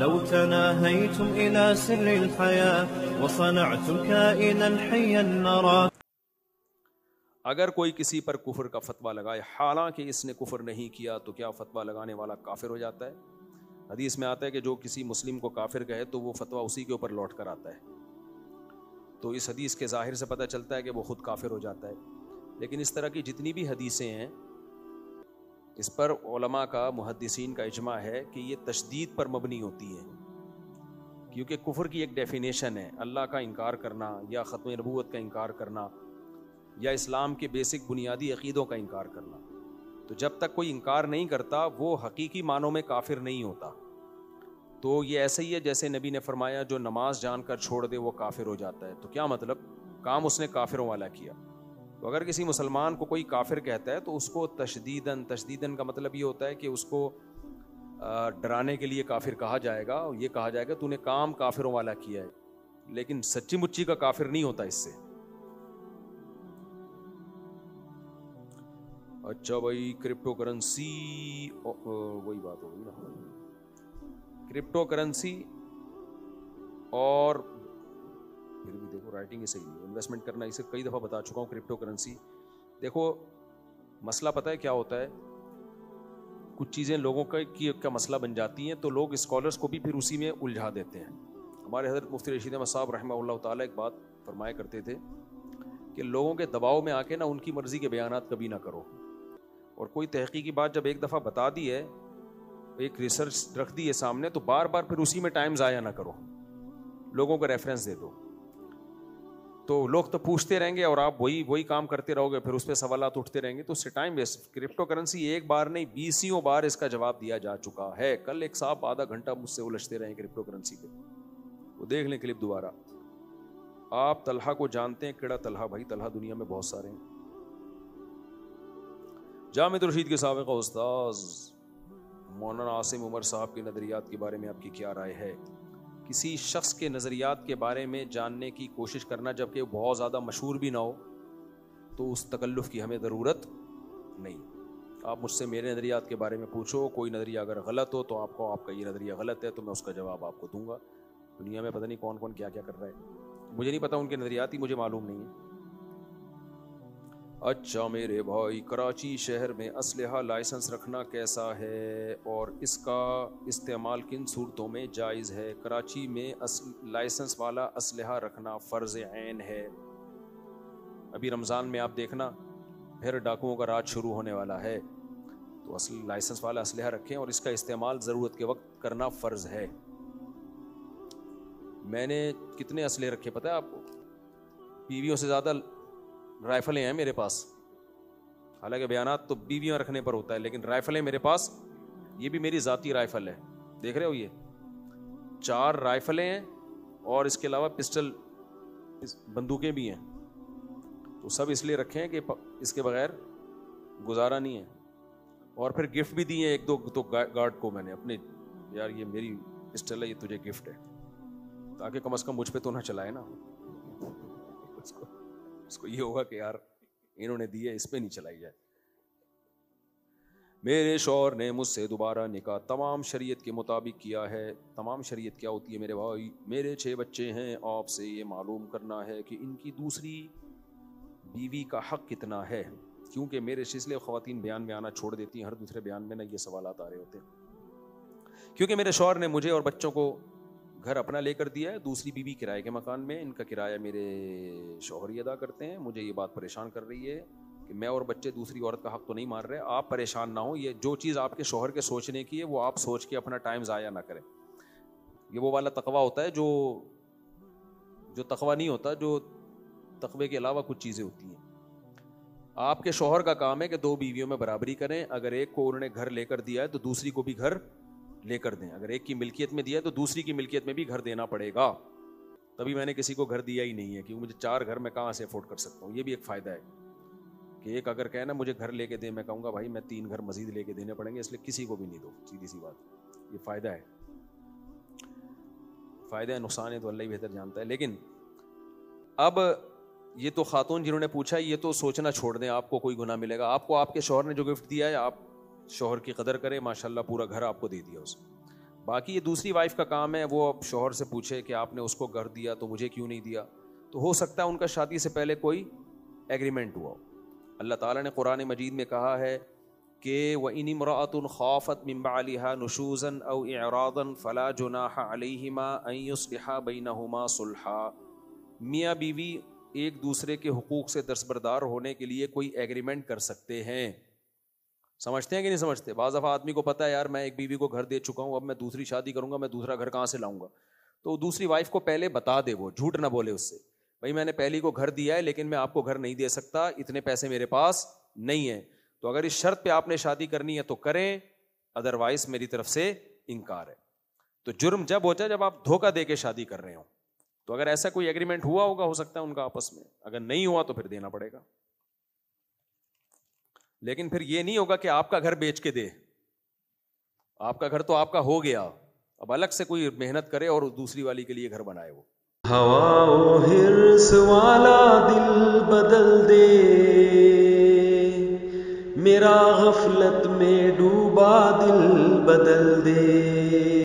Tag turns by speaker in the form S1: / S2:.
S1: لو تناهيتم إلى سر الحياة وصنعتم كائنا حيا نرى.
S2: اگر کوئی کسی پر کفر کا فتویٰ لگائے حالانکہ اس نے کفر نہیں کیا تو کیا فتویٰ لگانے والا کافر ہو جاتا ہے؟ حدیث میں آتا ہے کہ جو کسی مسلم کو کافر کہے تو وہ فتویٰ اسی کے اوپر لوٹ کر آتا ہے. تو اس حدیث کے ظاہر سے پتہ چلتا ہے کہ وہ خود کافر ہو جاتا ہے. لیکن اس طرح کی جتنی بھی حدیثیں ہیں اس پر علماء کا محدثین کا اجماع ہے کہ یہ تشدید پر مبنی ہوتی ہے، کیونکہ کفر کی ایک ڈیفینیشن ہے اللہ کا انکار کرنا یا ختم نبوت کا انکار کرنا یا اسلام کے بیسک بنیادی عقیدوں کا انکار کرنا. تو جب تک کوئی انکار نہیں کرتا وہ حقیقی معنوں میں کافر نہیں ہوتا. تو یہ ایسا ہی ہے جیسے نبی نے فرمایا جو نماز جان کر چھوڑ دے وہ کافر ہو جاتا ہے. تو کیا مطلب؟ کام اس نے کافروں والا کیا. تو اگر کسی مسلمان کو کوئی کافر کہتا ہے تو اس کو تشدیداً کا مطلب یہ ہوتا ہے کہ اس کو ڈرانے کے لیے کافر کہا جائے گا اور یہ کہا جائے گا تو نے کام کافروں والا کیا ہے، لیکن سچی مچی کا کافر نہیں ہوتا اس سے. اچھا بھائی، کرپٹو کرنسی وہی بات ہوگی نا، کرپٹو کرنسی اور پھر بھی دیکھو رائٹنگ ہی صحیح ہے، انویسٹمنٹ کرنا اسے کئی دفعہ بتا چکا ہوں. کرپٹو کرنسی دیکھو مسئلہ پتہ ہے کیا ہوتا ہے، کچھ چیزیں لوگوں کا مسئلہ بن جاتی ہیں تو لوگ اسکالرس کو بھی پھر اسی میں الجھا دیتے ہیں. ہمارے حضرت مفتی رشید احمد صاحب رحمہ اللہ تعالیٰ ایک بات فرمایا کرتے تھے کہ لوگوں کے دباؤ میں آ کے نا ان کی مرضی کے بیانات کبھی نہ کرو، اور کوئی تحقیقی بات جب ایک دفعہ بتا دی ہے، ایک ریسرچ رکھ دی ہے سامنے، تو بار بار پھر اسی میں ٹائم ضائع نہ کرو، لوگوں کو ریفرنس دے دو. تو لوگ تو پوچھتے رہیں گے اور آپ وہی کام کرتے رہو گے، پھر اس پہ سوالات اٹھتے رہیں گے، تو اس سے ٹائم ویسٹ. کرپٹو کرنسی ایک بار نہیں 20 بار اس کا جواب دیا جا چکا ہے. کل ایک صاحب آدھا گھنٹہ مجھ سے الجھتے رہے کرپٹو کرنسی پہ، وہ دیکھ لیں کلپ دوبارہ. آپ طلحہ کو جانتے ہیں؟ کیڑا طلحہ؟ بھائی طلحہ دنیا میں بہت سارے ہیں. جامع رشید کے سابق استاذ مولانا عاصم عمر صاحب کے نظریات کے بارے میں آپ کی کیا رائے ہے؟ کسی شخص کے نظریات کے بارے میں جاننے کی کوشش کرنا جبکہ وہ بہت زیادہ مشہور بھی نہ ہو تو اس تکلف کی ہمیں ضرورت نہیں. آپ مجھ سے میرے نظریات کے بارے میں پوچھو، کوئی نظریہ اگر غلط ہو تو آپ کو آپ کا یہ نظریہ غلط ہے تو میں اس کا جواب آپ کو دوں گا. دنیا میں پتہ نہیں کون کون کیا کیا کر رہا ہے، مجھے نہیں پتا، ان کے نظریات ہی مجھے معلوم نہیں ہے. اچھا میرے بھائی، کراچی شہر میں اسلحہ لائسنس رکھنا کیسا ہے اور اس کا استعمال کن صورتوں میں جائز ہے؟ کراچی میں لائسنس والا اسلحہ رکھنا فرض عین ہے. ابھی رمضان میں آپ دیکھنا پھر ڈاکوؤں کا راج شروع ہونے والا ہے، تو لائسنس والا اسلحہ رکھیں اور اس کا استعمال ضرورت کے وقت کرنا فرض ہے. میں نے کتنے اسلحے رکھے پتہ ہے آپ کو؟ بیویوں سے زیادہ رائفلیں ہیں میرے پاس. حالانکہ بیانات تو بیویاں رکھنے پر ہوتا ہے، لیکن رائفلیں میرے پاس، یہ بھی میری ذاتی رائفل ہے، دیکھ رہے ہو یہ 4 رائفلیں ہیں اور اس کے علاوہ پسٹل بندوقیں بھی ہیں. تو سب اس لیے رکھے ہیں کہ اس کے بغیر گزارا نہیں ہے. اور پھر گفٹ بھی دیے 1-2 تو گارڈ کو میں نے اپنے، یار یہ میری پسٹل ہے، یہ تجھے گفٹ ہے، تاکہ کم از کم مجھ پہ تو نہ چلائے نا. اس کو یہ ہوگا کہ یار انہوں نے دی ہے، اس پہ نہیں چلائی جائے. میرے شوہر نے مجھ سے دوبارہ نکاح تمام شریعت کے مطابق کیا ہے. تمام شریعت کیا ہوتی ہے میرے بھائی؟ میرے 6 بچے ہیں، آپ سے یہ معلوم کرنا ہے کہ ان کی دوسری بیوی کا حق کتنا ہے، کیونکہ میرے سلسلے خواتین بیان میں آنا چھوڑ دیتی ہیں. ہر دوسرے بیان میں نا یہ سوالات آ رہے ہوتے ہیں. کیونکہ میرے شوہر نے مجھے اور بچوں کو گھر اپنا لے کر دیا ہے، دوسری بیوی کرائے کے مکان میں، ان کا کرایہ میرے شوہر ہی ادا کرتے ہیں. مجھے یہ بات پریشان کر رہی ہے کہ میں اور بچے دوسری عورت کا حق تو نہیں مار رہے. آپ پریشان نہ ہوں، یہ جو چیز آپ کے شوہر کے سوچنے کی ہے وہ آپ سوچ کے اپنا ٹائم ضائع نہ کریں. یہ وہ والا تقویٰ ہوتا ہے جو تقویٰ نہیں ہوتا، جو تقوی کے علاوہ کچھ چیزیں ہوتی ہیں. آپ کے شوہر کا کام ہے کہ 2 بیویوں میں برابری کریں. اگر ایک کو انہوں نے گھر لے کر دیا ہے تو دوسری کو بھی گھر لے کر دیں. اگر ایک کی ملکیت میں دیا ہے تو دوسری کی ملکیت میں بھی گھر دینا پڑے گا. تبھی میں نے کسی کو گھر دیا ہی نہیں ہے، کیونکہ مجھے 4 گھر میں کہاں سے افورڈ کر سکتا ہوں. یہ بھی ایک فائدہ ہے کہ ایک اگر کہے نا مجھے گھر لے کے دے، میں کہوں گا بھائی میں 3 گھر مزید لے کے دینے پڑیں گے، اس لیے کسی کو بھی نہیں دو. سیدھی سی بات، یہ فائدہ ہے. فائدہ ہے نقصان ہے تو اللہ ہی بہتر جانتا ہے. لیکن اب یہ تو خاتون جنہوں نے پوچھا یہ تو سوچنا چھوڑ دیں، آپ کو کوئی گناہ ملے گا. آپ کو آپ کے شوہر نے جو گفٹ دیا ہے آپ شوہر کی قدر کریں. ماشاءاللہ پورا گھر آپ کو دے دیا اس. باقی یہ دوسری وائف کا کام ہے وہ اب شوہر سے پوچھے کہ آپ نے اس کو گھر دیا تو مجھے کیوں نہیں دیا. تو ہو سکتا ہے ان کا شادی سے پہلے کوئی ایگریمنٹ ہوا ہو. اللہ تعالیٰ نے قرآن مجید میں کہا ہے کہ وَإِنِ امْرَأَةٌ خَافَتْ مِن بَعْلِهَا نُشُوزًا أَوْ إِعْرَاضًا فَلَا جُنَاحَ عَلَيْهِمَا أَن يُصْلِحَا بَيْنَهُمَا صُلْحًا. میاں بیوی ایک دوسرے کے حقوق سے دستبردار ہونے کے لیے کوئی ایگریمنٹ کر سکتے ہیں. سمجھتے ہیں کہ نہیں سمجھتے؟ بعض دفعہ آدمی کو پتا ہے یار میں ایک بیوی کو گھر دے چکا ہوں, اب میں دوسری شادی کروں گا, میں دوسرا گھر کہاں سے لاؤں گا. تو دوسری وائف کو پہلے بتا دے, وہ جھوٹ نہ بولے اس سے, بھائی میں نے پہلی کو گھر دیا ہے لیکن میں آپ کو گھر نہیں دے سکتا, اتنے پیسے میرے پاس نہیں ہیں. تو اگر اس شرط پہ آپ نے شادی کرنی ہے تو کریں, ادروائز میری طرف سے انکار ہے. تو جرم جب ہوتا ہے جب آپ دھوکہ دے کے شادی کر رہے ہوں. تو اگر ایسا کوئی ایگریمنٹ ہوا ہوگا ہو سکتا ہے ان کا آپس میں, اگر نہیں ہوا تو پھر دینا پڑے گا. لیکن پھر یہ نہیں ہوگا کہ آپ کا گھر بیچ کے دے, آپ کا گھر تو آپ کا ہو گیا, اب الگ سے کوئی محنت کرے اور دوسری والی کے لیے گھر بنائے. وہ
S3: ہوا و حرص والا دل بدل دے, میرا غفلت میں ڈوبا دل بدل دے.